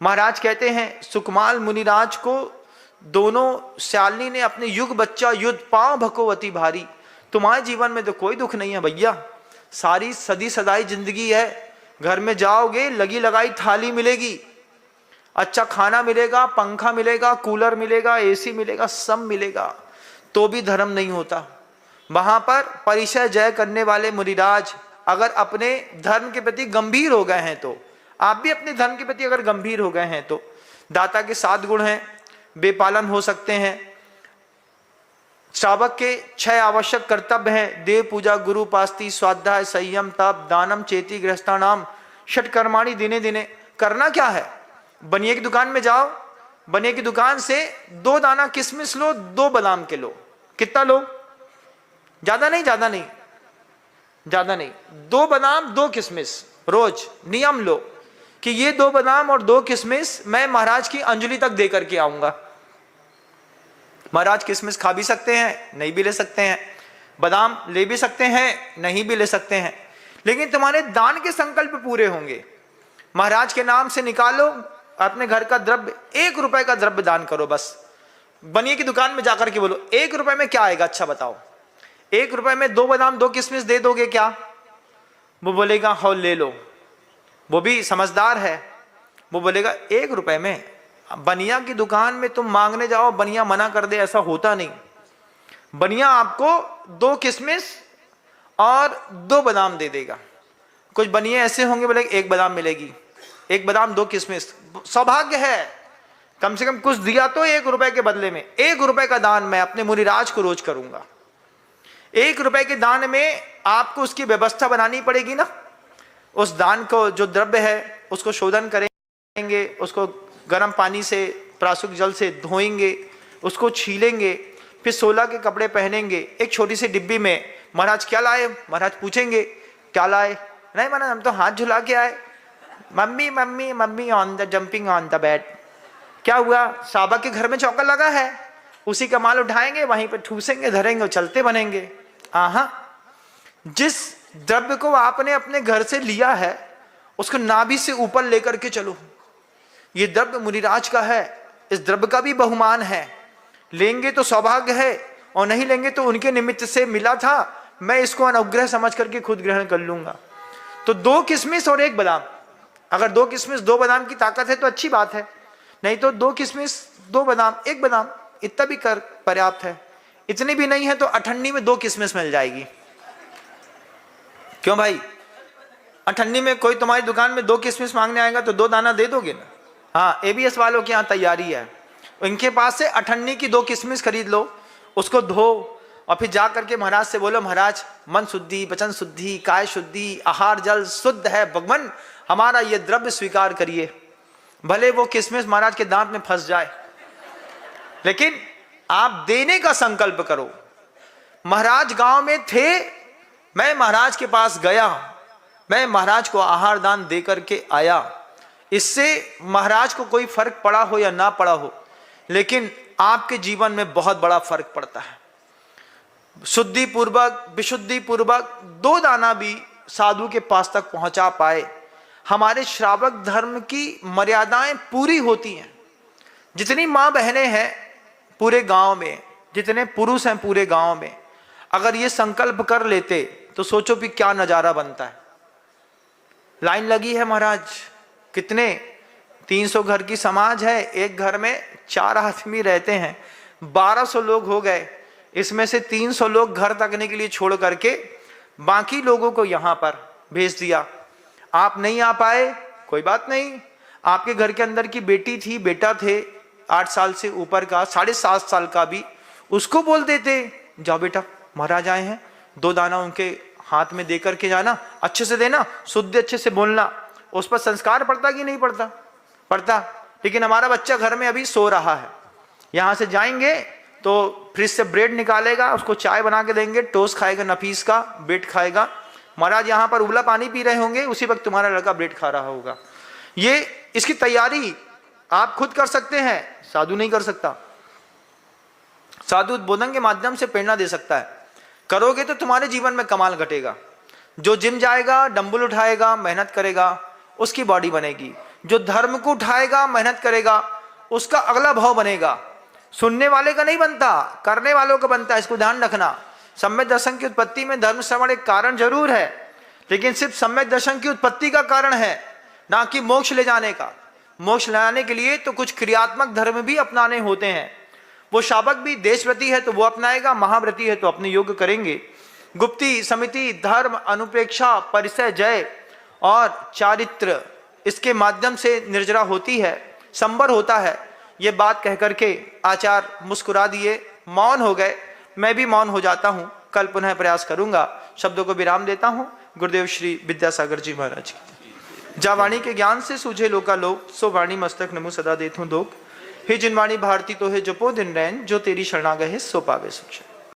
महाराज कहते हैं सुकमाल मुनिराज को दोनों श्यालिनी ने अपने युग बच्चा युद्ध पांव भकोवती भारी। तुम्हारे जीवन में तो कोई दुख नहीं है भैया, सारी सदी सदाई जिंदगी है। घर में जाओगे लगी लगाई थाली मिलेगी, अच्छा खाना मिलेगा, पंखा मिलेगा, कूलर मिलेगा, एसी मिलेगा, सब मिलेगा, तो भी धर्म नहीं होता। वहां पर परिचय जय करने वाले मुनिराज अगर अपने धर्म के प्रति गंभीर हो गए हैं, तो आप भी अपने धर्म के प्रति अगर गंभीर हो गए हैं तो दाता के 7 गुण हैं, बेपालन हो सकते हैं। श्रावक के 6 आवश्यक कर्तव्य हैं, देव पूजा, गुरु उपासना, स्वाध्याय, संयम, तप, दानम, चेती, गृहस्थानाम, षटकर्माणि दिने दिने। करना क्या है? बनिए की दुकान में जाओ, बनिए की दुकान से 2 दाना किशमिश लो, 2 बादाम के लो। कितना लो? ज्यादा नहीं, ज्यादा नहीं, ज्यादा नहीं। 2 बादाम 2 किशमिश रोज नियम लो कि ये 2 बादाम और 2 किशमिश मैं महाराज की अंजलि तक दे करके आऊंगा। महाराज किशमिश खा भी सकते हैं, नहीं भी ले सकते हैं, बादाम ले भी सकते हैं, नहीं भी ले सकते हैं, लेकिन तुम्हारे दान के संकल्प पूरे होंगे। महाराज के नाम से निकालो अपने घर का द्रव्य, 1 रुपए का द्रव्य दान करो। बस बनिए की दुकान में जाकर के बोलो 1 रुपए में क्या आएगा, अच्छा बताओ, 1 रुपए में 2 बादाम 2 किशमिश दे दोगे क्या? वो बोलेगा हाँ ले लो। वो भी समझदार है, वो बोलेगा 1 रुपए में। बनिया की दुकान में तुम मांगने जाओ, बनिया मना कर दे, ऐसा होता नहीं। बनिया आपको 2 किशमिश और 2 बादाम दे देगा। कुछ बनिए ऐसे होंगे बोले 1 बादाम मिलेगी, 1 बादाम 2 किशमिश। सौभाग्य है, कम से कम कुछ दिया तो 1 रुपए के बदले में। 1 रुपए का दान मैं अपने मुनिराज को रोज करूंगा। 1 रुपए के दान में आपको उसकी व्यवस्था बनानी पड़ेगी ना। उस दान को जो द्रव्य है उसको शोधन करेंगे, उसको गर्म पानी से प्राशुक जल से धोएंगे, उसको छीलेंगे, फिर 16 के कपड़े पहनेंगे। एक छोटी सी डिब्बी में महाराज क्या लाए, महाराज पूछेंगे क्या लाए, नहीं महाराज हम तो हाथ झुला के आए। Mummy mummy mummy on the jumping on the bed. क्या हुआ? साबा के घर में चौका लगा है, उसी का माल उठाएंगे, वहीं पे ठूसेंगे, धरेंगे और चलते बनेंगे। आहा, जिस द्रव्य को आपने अपने घर से लिया है उसको नाभि से ऊपर लेकर के चलो। ये द्रव्य मुनिराज का है, इस द्रव्य का भी बहुमान है। लेंगे तो सौभाग्य है और नहीं लेंगे तो उनके निमित्त से मिला था, मैं इसको अनुग्रह समझ करके खुद ग्रहण कर लूंगा। तो 2 किशमिश और 1 बादाम, अगर 2 किशमिश 2 बादाम की ताकत है तो अच्छी बात है, नहीं तो 2 किशमिश 2 बादाम 1 बादाम इतना भी कर पर्याप्त है। इतनी भी नहीं है तो अठन्नी में 2 किशमिश मिल जाएगी। क्यों भाई? अठन्नी में कोई तुम्हारी दुकान में 2 किशमिश मांगने आएगा तो 2 दाना दे दोगे ना? हाँ, ABS वालों के यहाँ तैयारी है, इनके पास से अठन्नी की 2 किशमिश खरीद लो, उसको धो और फिर जा करके महाराज से बोलो महाराज मन शुद्धि, वचन शुद्धि, काय शुद्धि, आहार जल शुद्ध है, भगवान हमारा ये द्रव्य स्वीकार करिए। भले वो किशमिश महाराज के दांत में फंस जाए, लेकिन आप देने का संकल्प करो। महाराज गांव में थे, मैं महाराज के पास गया, मैं महाराज को आहार दान दे करके आया। इससे महाराज को कोई फर्क पड़ा हो या ना पड़ा हो, लेकिन आपके जीवन में बहुत बड़ा फर्क पड़ता है। शुद्धि पूर्वक, विशुद्धि पूर्वक 2 दाना भी साधु के पास तक पहुंचा पाए, हमारे श्रावक धर्म की मर्यादाएं पूरी होती हैं। जितनी मां बहनें हैं पूरे गांव में, जितने पुरुष हैं पूरे गांव में, अगर ये संकल्प कर लेते तो सोचो भी क्या नजारा बनता है। लाइन लगी है महाराज, कितने 300 घर की समाज है, एक घर में 4 आदमी रहते हैं, 1200 लोग हो गए। इसमें से 300 लोग घर तकने के लिए छोड़ करके बाकी लोगों को यहां पर भेज दिया। आप नहीं आ पाए, कोई बात नहीं, आपके घर के अंदर की बेटी थी, बेटा थे 8 साल से ऊपर का, 7.5 साल का भी, उसको बोल देते जाओ बेटा महाराज आए हैं, 2 दाना उनके हाथ में दे करके जाना, अच्छे से देना, शुद्ध अच्छे से बोलना। उस पर संस्कार पड़ता कि नहीं पड़ता? पड़ता। लेकिन हमारा बच्चा घर में अभी सो रहा है, यहां से जाएंगे तो फ्रिज से ब्रेड निकालेगा, उसको चाय बना के देंगे, टोस्ट खाएगा नफीस का, ब्रेड खाएगा। महाराज यहाँ पर उबला पानी पी रहे होंगे, उसी वक्त तुम्हारा लड़का ब्रेड खा रहा होगा। ये इसकी तैयारी आप खुद कर सकते हैं, साधु नहीं कर सकता। साधु उद्बोधन के माध्यम से प्रेरणा दे सकता है। करोगे तो तुम्हारे जीवन में कमाल घटेगा। जो जिम जाएगा, डंबल उठाएगा, मेहनत करेगा, उसकी बॉडी बनेगी। जो धर्म को उठाएगा, मेहनत करेगा, उसका अगला भाव बनेगा। सुनने वाले का नहीं बनता, करने वालों का बनता है। इसको ध्यान रखना। सम्यक दर्शन की उत्पत्ति में धर्म श्रवण एक कारण जरूर है, लेकिन सिर्फ सम्यक दर्शन की उत्पत्ति का कारण है, ना कि मोक्ष ले जाने का। मोक्ष लाने के लिए तो कुछ क्रियात्मक धर्म भी अपनाने होते हैं। वो शावक भी देशव्रती है तो वो अपनाएगा, महाव्रती है तो अपने योग करेंगे। गुप्ती, समिति, धर्म, अनुपेक्षा, परिचय, जय और चारित्र, इसके माध्यम से निर्जरा होती है, संबर होता है। ये बात कह करके आचार्य मुस्कुरा दिए, मौन हो गए। मैं भी मौन हो जाता हूँ, कल पुनः प्रयास करूंगा। शब्दों को विराम देता हूँ। गुरुदेव श्री विद्यासागर जी महाराज की। जा वाणी के ज्ञान से सूझे लोका लोक, सो वाणी मस्तक नमो सदा देथुं दोक। हे जिन वाणी भारती तो है जपो दिन रैन, जो तेरी शरणागह है सो पावे सुख।